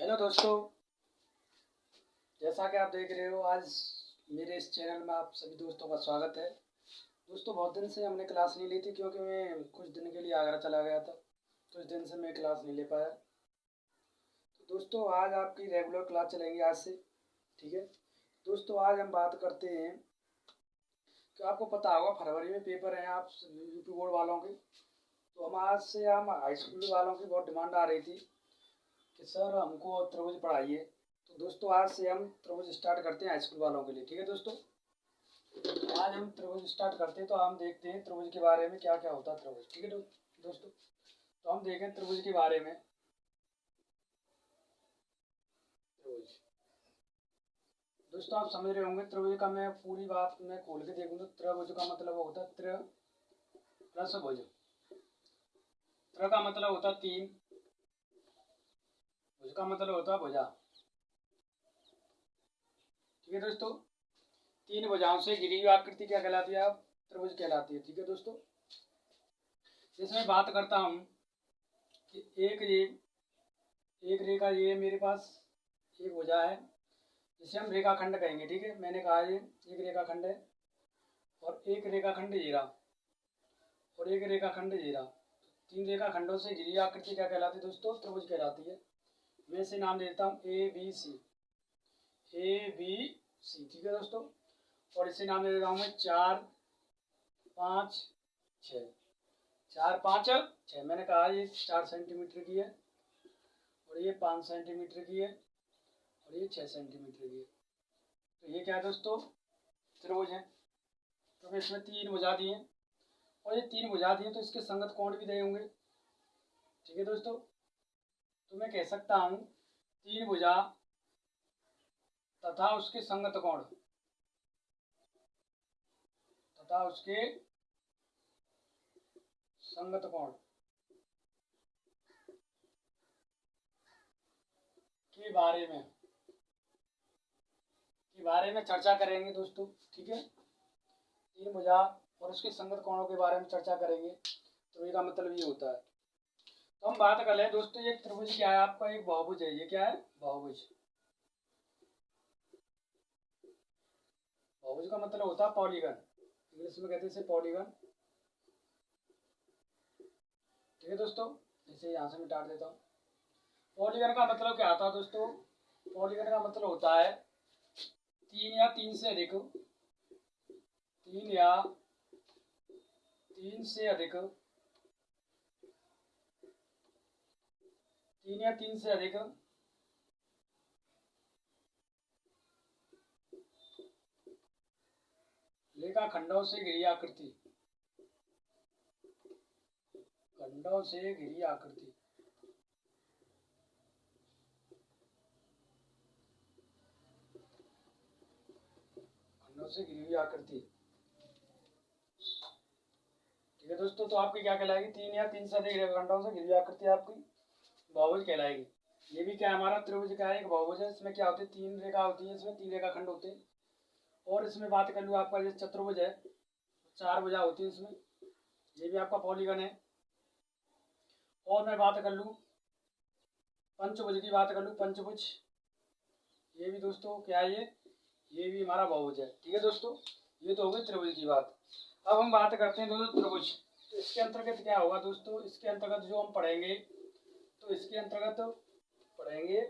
Hello दोस्तों, जैसा कि आप देख रहे हो आज मेरे इस चैनल में आप सभी दोस्तों का स्वागत है। दोस्तों बहुत दिन से हमने क्लास नहीं ली थी क्योंकि मैं कुछ दिन के लिए आगरा चला गया था, तो इस दिन से मैं क्लास नहीं ले पाया। तो दोस्तों आज आपकी रेगुलर क्लास चलेंगी आज से, ठीक है। दोस्तों आज हम बात करते हैं कि आपको पता होगा फरवरी में पेपर हैं आप यूपी बोर्ड वालों के। तो हम आज से हम हाई स्कूल वालों की बहुत डिमांड आ रही थी कि सर हमको त्रिभुज पढ़ाइए। तो दोस्तों आज से हम त्रिभुज स्टार्ट करते हैं हाई स्कूल वालों के लिए, ठीक है दोस्तों। तो आज हम त्रिभुज स्टार्ट करते हैं, तो हम देखते हैं त्रिभुज के बारे में क्या क्या होता है त्रिभुज, ठीक है दोस्तों। तो हम देखें त्रिभुज के बारे में। त्रिभुज दोस्तों आप समझ रहे होंगे, त्रिभुज का मैं पूरी बात मैं खोल के देखूंगा। त्रिभुज का मतलब होता है त्रि प्लस भुज। त्रि का मतलब होता है तीन, भुज का मतलब होता है भुजा, ठीक है दोस्तों। तीन भुजाओं से घिरी हुई आकृति क्या कहलाती है? त्रिभुज कहलाती है, ठीक है दोस्तों। इसमें बात करता हूँ कि एक रेखा ये मेरे पास एक भुजा है जिसे हम रेखाखंड कहेंगे, ठीक है। मैंने कहा ये एक रेखाखंड है और एक रेखाखंड ये रहा और एक रेखाखंड ये रहा। तीन रेखाखंडों से घिरी आकृति क्या कहलाती है दोस्तों? त्रिभुज कहलाती है। मैं इसे नाम देता हूँ ए बी सी, ठीक है दोस्तों। और इसे नाम दे देता हूँ मैं 4 5 6। 4 5 6 मैंने कहा ये 4 सेंटीमीटर की है और ये 5 सेंटीमीटर की है और ये 6 सेंटीमीटर की है। तो ये क्या है दोस्तों? त्रिभुज है। तो इसमें तीन भुजा दिए और ये तीन भुजा दिए तो इसके संगत कोण भी दिए होंगे, ठीक है दोस्तों। तो मैं कह सकता हूँ तीन भुजा तथा उसके संगत कोण के बारे में चर्चा करेंगे दोस्तों, ठीक है। तीन भुजा और उसके संगत कोणों के बारे में चर्चा करेंगे। तो इसका मतलब ये होता है। तो हम बात कर ले दोस्तों, एक त्रिभुज क्या है आपका? एक बहुभुज है। ये क्या है? बहुभुज। बहुभुज का मतलब होता है पॉलीगन, इंग्लिश में कहते हैं इसे पॉलीगन, ठीक है दोस्तों। इसे यहाँ से मिटा देता हूँ। पॉलीगन का मतलब क्या आता है दोस्तों? पॉलीगन का मतलब होता है तीन या तीन से अधिक रेखाखंडों से घिरी आकृति, खंडों से घिरी आकृति। खंडों से घिरी हुई आकृति, ठीक है दोस्तों। तो आपकी क्या कहलाएगी? तीन या तीन से अधिक रेखाखंडों से घिरी हुई आकृति आपकी बहुभुज कहलाएगी। ये भी क्या है? हमारा त्रिभुज का एक बहुभुज है। इसमें क्या होती है? तीन रेखा होती है, इसमें तीन रेखाखंड होते हैं। और इसमें बात कर लूँ आपका जैसे चतुर्भुज है, चार भुजा होती है इसमें, ये भी आपका पॉलीगन है। और मैं बात कर लूँ पंचभुज की, बात कर लूँ पंचभुज, ये भी दोस्तों क्या है? ये भी हमारा बहुभुज है, ठीक है दोस्तों। ये तो हो गई त्रिभुज की बात। अब हम बात करते हैं दोस्तों त्रिभुज। तो इसके अंतर्गत क्या होगा दोस्तों? इसके अंतर्गत जो हम पढ़ेंगे, तो इसके अंतर्गत पढ़ेंगे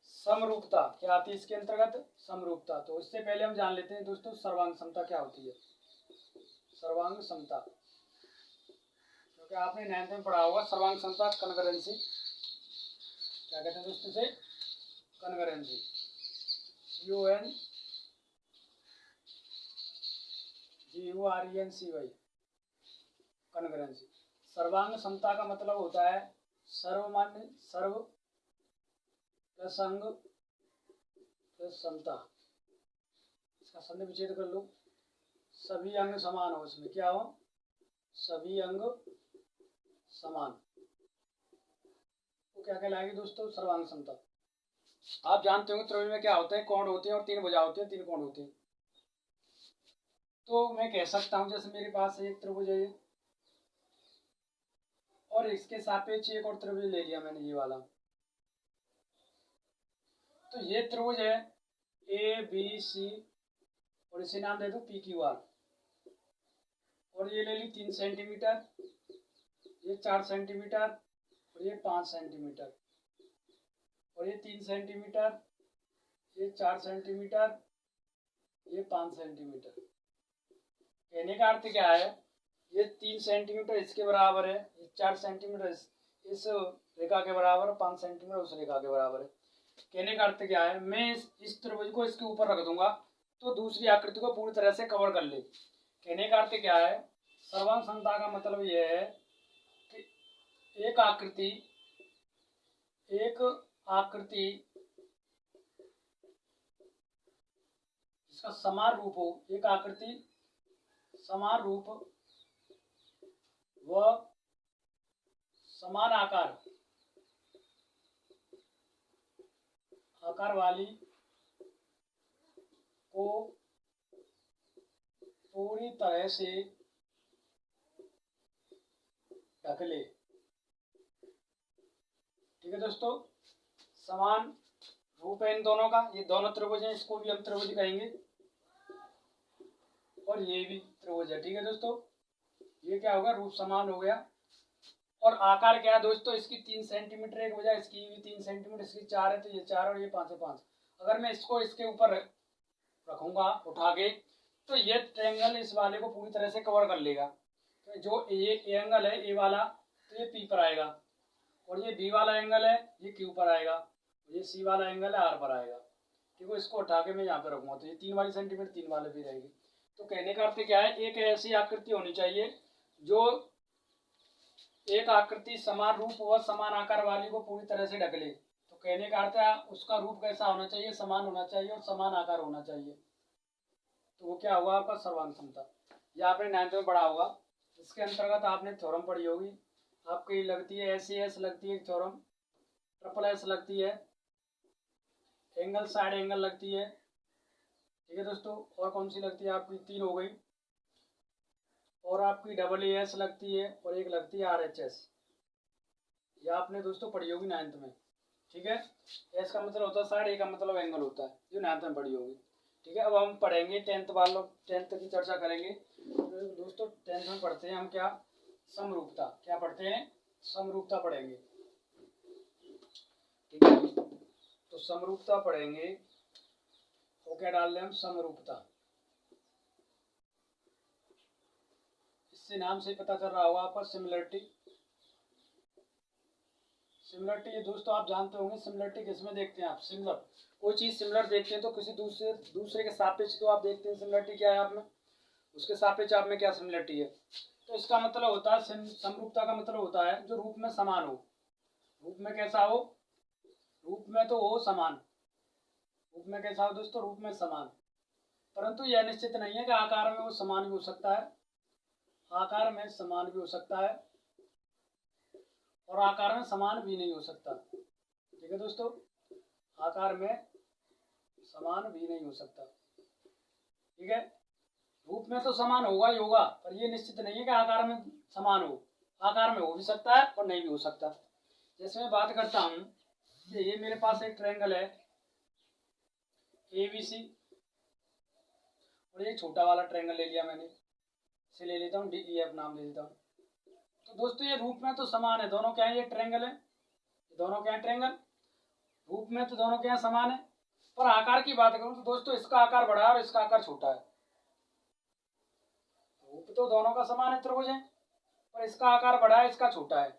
समरूपता। क्या आती है इसके अंतर्गत? समरूपता। तो इससे पहले हम जान लेते हैं दोस्तों सर्वांग समता क्या होती है। सर्वांग समता, क्योंकि आपने 9th में पढ़ा होगा सर्वांग समता कनकरेंसी। क्या कहते हैं दोस्तों इसे? Concurrency, CONGURENCY, concurrency. सर्वांग समता का मतलब होता है सर्वमान्य, सर्व प्लस अंग प्लस समता। इसका संधि विच्छेद कर लो, सभी अंग समान हो। इसमें क्या हो? सभी अंग समान, वो क्या कहलाएगी दोस्तों? सर्वांग समता। आप जानते होंगे त्रिभुज में क्या होता है? कोण होते हैं और तीन भुजा होती है, तीन कोण होते हैं। तो मैं कह सकता हूं जैसे मेरे पास एक त्रिभुज है और इसके सापेक्ष एक और त्रिभुज ले लिया मैंने, ये वाला। तो ये त्रिभुज है ABC और इसे नाम दे दो PQR, और ये ले ली 3 सेंटीमीटर, ये 4 सेंटीमीटर और ये 5 सेंटीमीटर, और ये 3 सेंटीमीटर, ये 4 सेंटीमीटर, ये 5 सेंटीमीटर। कहने का अर्थ क्या है, ये 3 सेंटीमीटर इसके बराबर है, ये 4 सेंटीमीटर इस रेखा के बराबर, 5 सेंटीमीटर उस रेखा के बराबर है। कहने का अर्थ क्या है, मैं इस त्रिभुज को इसके ऊपर रख दूंगा तो दूसरी आकृति को पूरी तरह से कवर कर ले। कहने का अर्थ क्या है, सर्वांग समता का मतलब यह है कि एक आकृति इसका समान रूप हो, एक आकृति समान रूप व समान आकार वाली को पूरी तरह से ढक ले। ठीक है दोस्तों, समान रूप है इन दोनों का, ये दोनों त्रिभुज हैं, इसको भी हम त्रिभुज कहेंगे, और ये भी त्रिभुज है। ठीक है दोस्तों, ये क्या होगा, रूप समान हो गया। और आकार क्या है दोस्तों, इसकी 3 सेंटीमीटर एक वजह, इसकी भी 3 सेंटीमीटर, इसकी 4 है तो ये 4 और ये 5 है 5। अगर मैं इसको इसके ऊपर रखूंगा उठा के, तो ये ट्रायंगल इस वाले को पूरी तरह से कवर कर लेगा। तो जो ये एंगल है ए वाला, तो ये P पर आएगा, और ये B वाला एंगल है ये Q पर आएगा, और ये C वाला एंगल है R पर आएगा। ठीक है, इसको उठा के मैं यहाँ पे रखूंगा तो ये 3 वाली सेंटीमीटर 3 वाले भी रहेगी। तो कहने का अर्थ क्या है, एक ऐसी आकृति होनी चाहिए जो एक आकृति समान रूप व समान आकार वाली को पूरी तरह से ढक ले। तो कहने का अर्थ है उसका रूप कैसा होना चाहिए, समान होना चाहिए और समान आकार होना चाहिए। तो वो क्या हुआ, आपका सर्वांग समता। ये आपने 9th में पढ़ा होगा। इसके अंतर्गत आपने थ्योरम पढ़ी होगी, आपकी लगती है SES लगती है थ्योरम, ट्रिपल S लगती है, एंगल साइड एंगल लगती है। ठीक है दोस्तों, और कौन सी लगती है आपकी, 3 हो गई, और आपकी AAS लगती है, और एक लगती है RHS। ये आपने दोस्तों पढ़ी होगी 9th में। ठीक है, S का मतलब होता है साइड, A का मतलब एंगल होता है, जो 9th में पढ़ी होगी। ठीक है, अब हम पढ़ेंगे 10th वालों, 10th की चर्चा करेंगे। दोस्तों 10th में पढ़ते हैं हम क्या, समरूपता। क्या पढ़ते हैं, समरूपता पढ़ेंगे। ठीक है, तो समरूपता पढ़ेंगे, वो क्या डाल रहे हैं हम, समरूपता। इससे नाम से पता चल रहा होगा आपका, सिमिलरिटी। सिमिलरिटी ये दोस्तों आप जानते होंगे, सिमिलरिटी किसमें देखते हैं आप, सिमिलर, कोई चीज सिमिलर देखते हैं तो किसी दूसरे के सापेक्ष तो आप देखते हैं सिमिलरिटी क्या है आप में, उसके सापेक्ष आप में क्या सिमिलरिटी है। तो इसका मतलब होता है, समरूपता का मतलब होता है जो रूप में समान हो। रूप में कैसा हो, रूप में तो हो समान, रूप में कैसा हो दोस्तों, रूप में समान, परंतु यह निश्चित नहीं है कि आकार में वो समान भी हो सकता है, आकार में समान भी हो सकता है और आकार में समान भी नहीं हो सकता। ठीक है दोस्तों, आकार में समान भी नहीं हो सकता। ठीक है, रूप में तो समान होगा ही होगा, पर ये निश्चित नहीं है कि आकार में समान हो, आकार में हो भी सकता है और नहीं भी हो सकता। जैसे मैं बात करता हूँ कि ये मेरे पास एक ट्रायंगल है ABC, और ये छोटा वाला ट्रायंगल ले लिया मैंने, इसे ले लेता हूँ DEF नाम ले लेता हूँ। तो दोस्तों ये रूप में तो समान है, दोनों क्या है, ये ट्रायंगल है, दोनों क्या है ट्रायंगल, रूप में तो दोनों क्या है समान है, पर आकार की बात करूं तो दोस्तों इसका आकार बड़ा है और इसका आकार छोटा है। रूप तो दोनों का समान है, त्रिभुज है, पर इसका आकार बड़ा है, इसका छोटा है।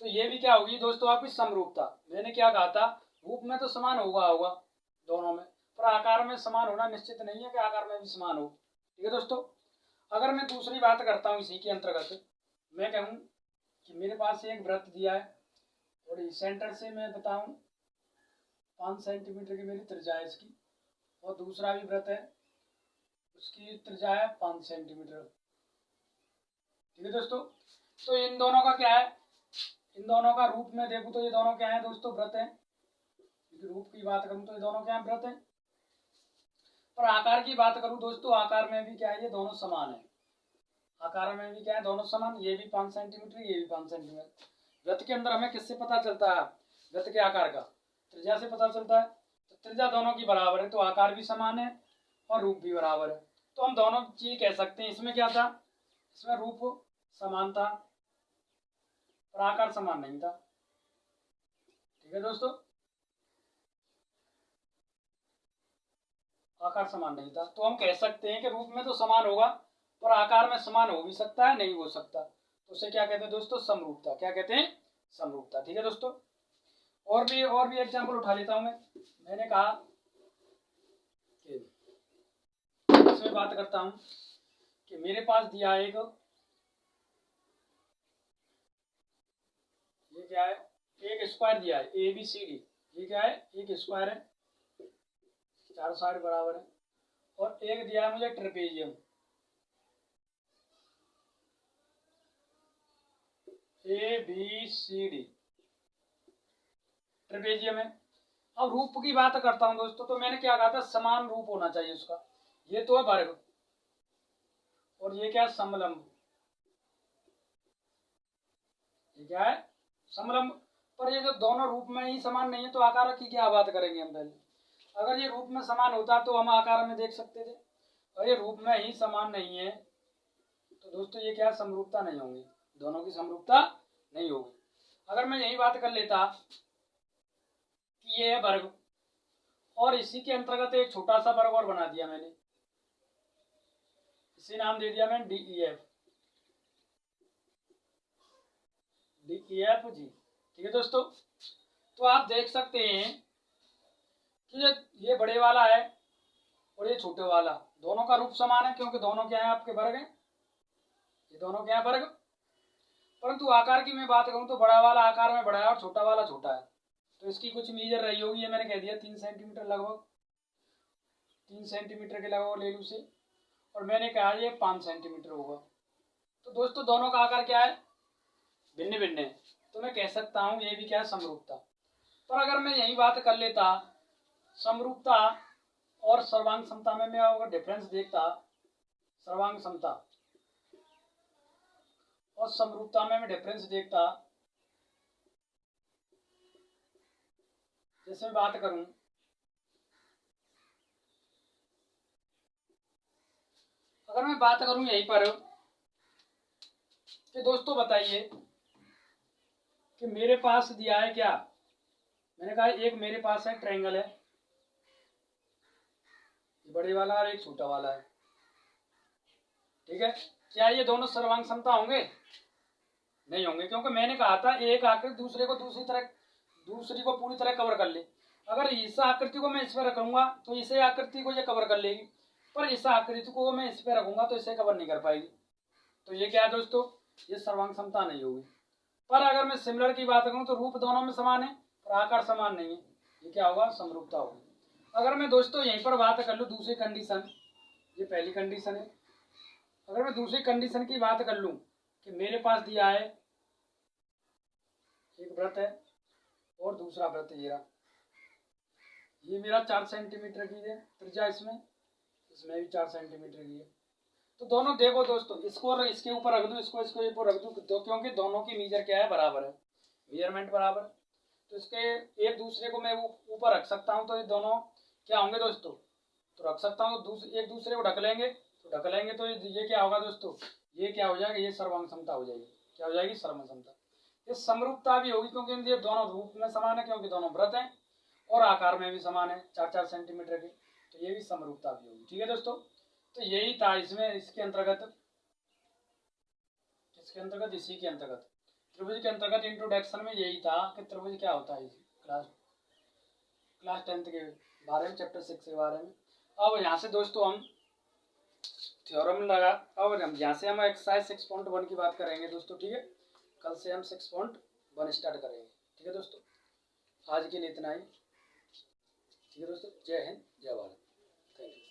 तो ये भी क्या होगी दोस्तों आपकी समरूपता। मैंने क्या कहा था, रूप में तो समान होगा दोनों में, पर आकार में समान होना निश्चित नहीं है कि आकार में भी समान हो। ठीक है दोस्तों, अगर मैं दूसरी बात करता हूँ इसी के अंतर्गत, मैं कहूँ कि मेरे पास एक वृत्त दिया है और सेंटर से मैं बताऊँ 5 सेंटीमीटर की मेरी त्रिज्या है इसकी, और दूसरा भी वृत्त है उसकी त्रिज्या है 5 सेंटीमीटर। ठीक है दोस्तों, तो इन दोनों का क्या है, इन दोनों का रूप में देखूं तो ये दोनों क्या है दोस्तों, वृत्त है। रूप की बात करूं तो ये दोनों क्या है, वृत्त है। पर आकार की बात करूं दोस्तों, आकार में भी क्या है, ये दोनों समान है, आकार में भी क्या है, दोनों समान, ये भी 5 सेंटीमीटर ये भी 5 सेंटीमीटर। वृत्त के अंदर हमें किससे पता चलता है, वृत्त के आकार का त्रिज्या से पता चलता है। तो त्रिज्या दोनों की बराबर है तो आकार भी समान है और रूप भी बराबर है, तो हम दोनों चीज कह सकते हैं। इसमें क्या था, इसमें रूप समान था और आकार समान नहीं था। ठीक है दोस्तों, आकार समान नहीं था, तो हम कह सकते हैं कि रूप में तो समान होगा और आकार में समान हो भी सकता है, नहीं हो सकता, तो उसे क्या कहते हैं दोस्तों, समरूपता। क्या कहते हैं, समरूपता। ठीक है दोस्तों, और भी एग्जांपल उठा लेता हूं मैं। मैंने कहा कि इसमें बात करता हूं कि मेरे पास दिया है ये क्या है, एक स्क्वायर दिया है ABCD। ये क्या है, एक स्क्वायर है, चारों साइड बराबर है, और एक दिया है मुझे ट्रेपेजियम ABCD, ट्रेपेजियम है। अब रूप की बात करता हूं दोस्तों, तो मैंने क्या कहा था, समान रूप होना चाहिए उसका। ये तो है वर्ग और ये क्या है, समलंब। ये क्या है, समलंब। पर ये जो दोनों रूप में ही समान नहीं है तो आकार की क्या बात करेंगे हम पहले। अगर ये रूप में समान होता तो हम आकार में देख सकते थे, और ये रूप में ही समान नहीं है तो दोस्तों ये क्या, समरूपता नहीं होगी, दोनों की समरूपता नहीं होगी। अगर मैं यही बात कर लेता कि ये है वर्ग और इसी के अंतर्गत एक छोटा सा वर्ग और बना दिया मैंने, इसी नाम दे दिया मैंने DEF जी। ठीक है दोस्तों, तो आप देख सकते हैं कि ये बड़े वाला है और ये छोटे वाला, दोनों का रूप समान है क्योंकि दोनों क्या है, आपके वर्ग हैं, ये दोनों क्या है, वर्ग। परंतु आकार की मैं बात करूं तो बड़ा वाला आकार में बड़ा है और छोटा वाला छोटा है, तो इसकी कुछ मीजर रही होगी, ये मैंने कह दिया 3 सेंटीमीटर लगभग, 3 सेंटीमीटर के लगभग ले लूँ उसे, और मैंने कहा ये 5 सेंटीमीटर होगा। तो दोस्तों दोनों का आकार क्या है, भिन्न भिन्न है, तो मैं कह सकता हूँ ये भी क्या है, समरूपता। पर अगर मैं यही बात कर लेता समरूपता और सर्वांग समता में मैं अगर डिफरेंस देखता, सर्वांग समता और समरूपता में मैं डिफरेंस देखता, जैसे मैं बात करूं, अगर मैं बात करूं यहीं पर कि दोस्तों बताइए कि मेरे पास दिया है क्या, मैंने कहा एक मेरे पास है ट्रायंगल है, ये बड़े वाला और एक छोटा वाला है। ठीक है, क्या ये दोनों सर्वांग समता होंगे, नहीं होंगे, क्योंकि मैंने कहा था एक आकृति दूसरी को पूरी तरह कवर कर ले। अगर इस आकृति को मैं इस पर रखूंगा तो इसे आकृति को ये कवर कर लेगी, पर इस आकृति को मैं इस पर रखूंगा तो इसे कवर नहीं कर पाएगी, तो ये क्या है दोस्तों, ये सर्वांग समता नहीं होगी। पर अगर मैं सिमिलर की बात करूं तो रूप दोनों में समान है पर आकार समान नहीं है, ये क्या होगा, समरूपता होगी। अगर मैं दोस्तों यहीं पर बात कर लूँ दूसरी कंडीशन, ये पहली कंडीशन है, अगर मैं दूसरी कंडीशन की बात कर लूँ कि मेरे पास दिया है एक वृत्त है और दूसरा वृत्त ये मेरा 4 सेंटीमीटर की है त्रिज्या, इसमें भी 4 सेंटीमीटर की है। तो दोनों देखो दोस्तों, इसको इसके ऊपर रख दूं, इसको इसके ऊपर रख दूं, तो क्योंकि दोनों की मीजर क्या है, बराबर है, मेजरमेंट बराबर, तो इसके एक दूसरे को मैं ऊपर रख सकता हूं, तो ये दोनों क्या होंगे दोस्तों, तो रख सकता हूं, तो एक दूसरे को ढक लेंगे, तो ये क्या होगा दोस्तों, ये क्या हो जाएगा, ये सर्वांग समता हो जाएगी। क्या हो जाएगी, सर्वांग समता। ये समरूपता भी होगी क्योंकि ये दोनों रूप में समान है, क्योंकि दोनों वृत्त हैं और आकार में भी समान है 4-4 सेंटीमीटर की, तो ये भी समरूपता भी होगी। ठीक है दोस्तों, तो यही था इसमें, इसी के अंतर्गत त्रिभुज के अंतर्गत इंट्रोडक्शन में यही था कि त्रिभुज क्या होता है, क्लास 10th के बारे में, चैप्टर 6 के बारे में। अब यहाँ से दोस्तों हम थ्योरम लगा, अब यहाँ से हम एक्सरसाइज 6.1 की बात करेंगे दोस्तों। ठीक है, कल से हम 6.1 स्टार्ट करेंगे। ठीक है दोस्तों, आज के लिए इतना ही। ठीक है दोस्तों, जय हिंद, जय भारत, थैंक यू।